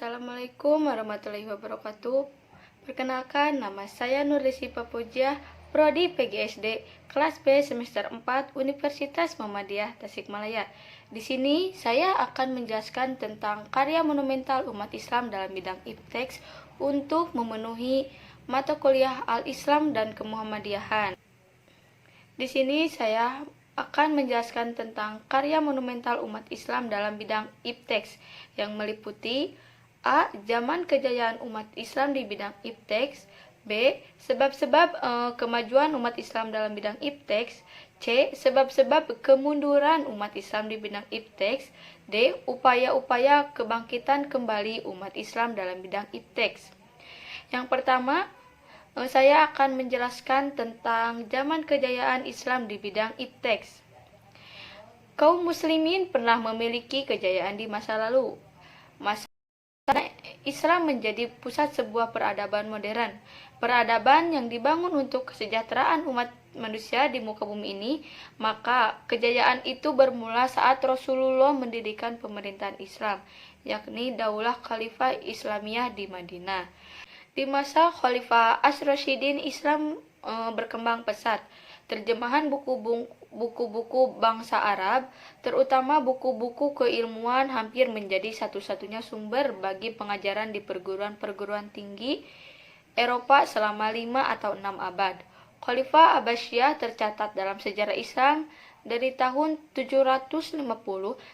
Assalamualaikum warahmatullahi wabarakatuh. Perkenalkan, nama saya Nurlisi Papuja, Prodi PGSD, kelas B semester 4, Universitas Muhammadiyah Tasikmalaya. Di sini saya akan menjelaskan tentang karya monumental umat Islam dalam bidang ipteks untuk memenuhi mata kuliah Al-Islam dan Kemuhammadiyahan. Di sini saya akan menjelaskan tentang karya monumental umat Islam dalam bidang ipteks yang meliputi A. Zaman kejayaan umat Islam di bidang ipteks. B. Sebab-sebab kemajuan umat Islam dalam bidang ipteks. C. Sebab-sebab kemunduran umat Islam di bidang ipteks. D. Upaya-upaya kebangkitan kembali umat Islam dalam bidang ipteks. Yang pertama, saya akan menjelaskan tentang zaman kejayaan Islam di bidang ipteks. Kaum muslimin pernah memiliki kejayaan di masa lalu. Masa Islam menjadi pusat sebuah peradaban modern. Peradaban yang dibangun untuk kesejahteraan umat manusia di muka bumi ini. Maka kejayaan itu bermula saat Rasulullah mendirikan pemerintahan Islam, yakni Daulah Khalifah Islamiyah di Madinah. Di masa Khalifah Ash-Rashidin, Islam berkembang pesat. Terjemahan buku-buku bangsa Arab, terutama buku-buku keilmuan, hampir menjadi satu-satunya sumber bagi pengajaran di perguruan-perguruan tinggi Eropa selama 5 atau 6 abad. Khalifah Abbasiyah tercatat dalam sejarah Islam dari tahun 750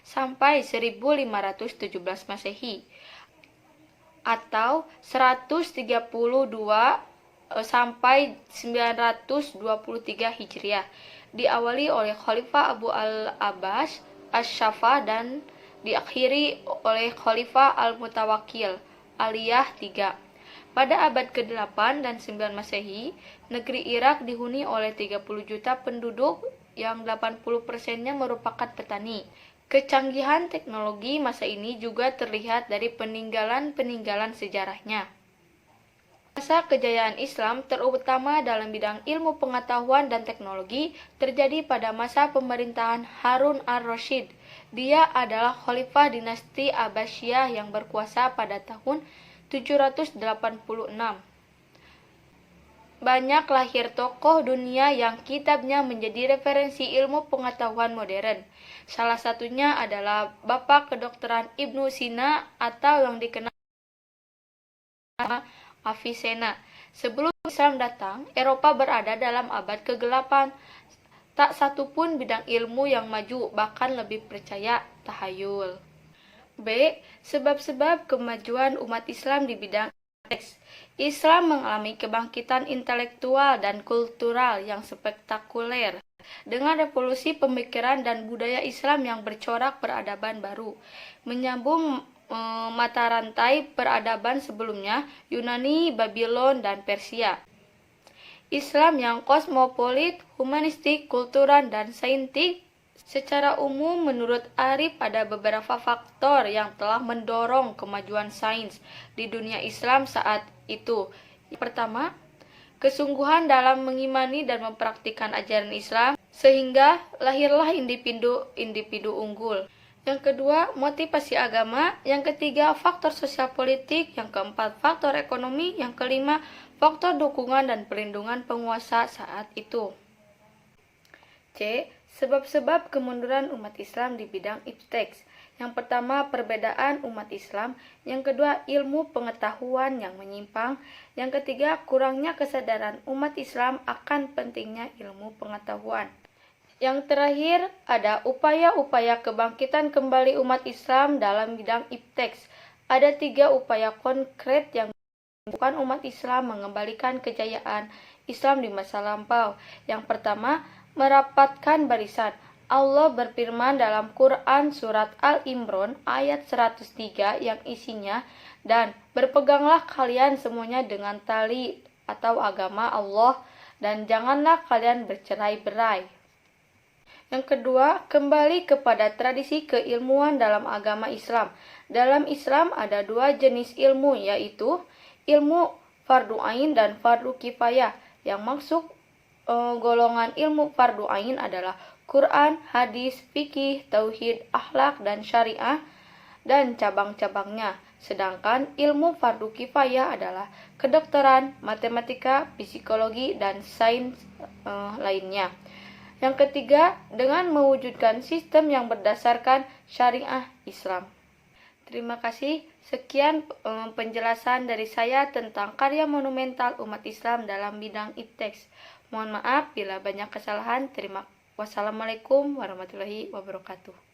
sampai 1517 Masehi atau 132 sampai 923 Hijriah, diawali oleh Khalifah Abu al-Abbas Asy-Syafa dan diakhiri oleh Khalifah Al-Mutawakkil Aliyah III. Pada abad ke-8 dan 9 Masehi, negeri Irak dihuni oleh 30 juta penduduk yang 80%-nya merupakan petani. Kecanggihan teknologi masa ini juga terlihat dari peninggalan-peninggalan sejarahnya. Masa kejayaan Islam, terutama dalam bidang ilmu pengetahuan dan teknologi, terjadi pada masa pemerintahan Harun ar-Rasyid. Dia adalah khalifah dinasti Abbasiyah yang berkuasa pada tahun 786. Banyak lahir tokoh dunia yang kitabnya menjadi referensi ilmu pengetahuan modern. Salah satunya adalah Bapak Kedokteran Ibnu Sina atau yang dikenal Avicenna. Sebelum Islam datang, Eropa berada dalam abad ke-8. Tak satu pun bidang ilmu yang maju, bahkan lebih percaya tahayul. B. Sebab-sebab kemajuan umat Islam di bidang teks. Islam mengalami kebangkitan intelektual dan kultural yang spektakuler. Dengan revolusi pemikiran dan budaya Islam yang bercorak peradaban baru, menyambung mata rantai peradaban sebelumnya, Yunani, Babylon, dan Persia. Islam yang kosmopolit, humanistik, kultural, dan saintik. Secara umum, menurut Arif, ada beberapa faktor yang telah mendorong kemajuan sains di dunia Islam saat itu. Yang pertama, kesungguhan dalam mengimani dan mempraktikkan ajaran Islam, sehingga lahirlah individu unggul. Yang kedua, motivasi agama. Yang ketiga, faktor sosial politik. Yang keempat, faktor ekonomi. Yang kelima, faktor dukungan dan perlindungan penguasa saat itu. C. Sebab-sebab kemunduran umat Islam di bidang ipteks. Yang pertama, perbedaan umat Islam. Yang kedua, ilmu pengetahuan yang menyimpang. Yang ketiga, kurangnya kesadaran umat Islam akan pentingnya ilmu pengetahuan. Yang terakhir, ada upaya-upaya kebangkitan kembali umat Islam dalam bidang ipteks. Ada 3 upaya konkret yang dilakukan umat Islam mengembalikan kejayaan Islam di masa lampau. Yang pertama, merapatkan barisan. Allah berfirman dalam Quran surat Al-Imran ayat 103 yang isinya, dan berpeganglah kalian semuanya dengan tali atau agama Allah, dan janganlah kalian bercerai-berai. Yang kedua, kembali kepada tradisi keilmuan dalam agama Islam. Dalam Islam ada 2 jenis ilmu, yaitu ilmu fardu ain dan fardu kifayah. Yang masuk golongan ilmu fardu ain adalah Quran, hadis, fikih, tauhid, akhlak, dan syariah, dan cabang-cabangnya. Sedangkan ilmu fardu kifayah adalah kedokteran, matematika, psikologi, dan sains lainnya. Yang ketiga, dengan mewujudkan sistem yang berdasarkan syariah Islam. Terima kasih. Sekian penjelasan dari saya tentang karya monumental umat Islam dalam bidang ipteks. Mohon maaf bila banyak kesalahan. Wassalamualaikum warahmatullahi wabarakatuh.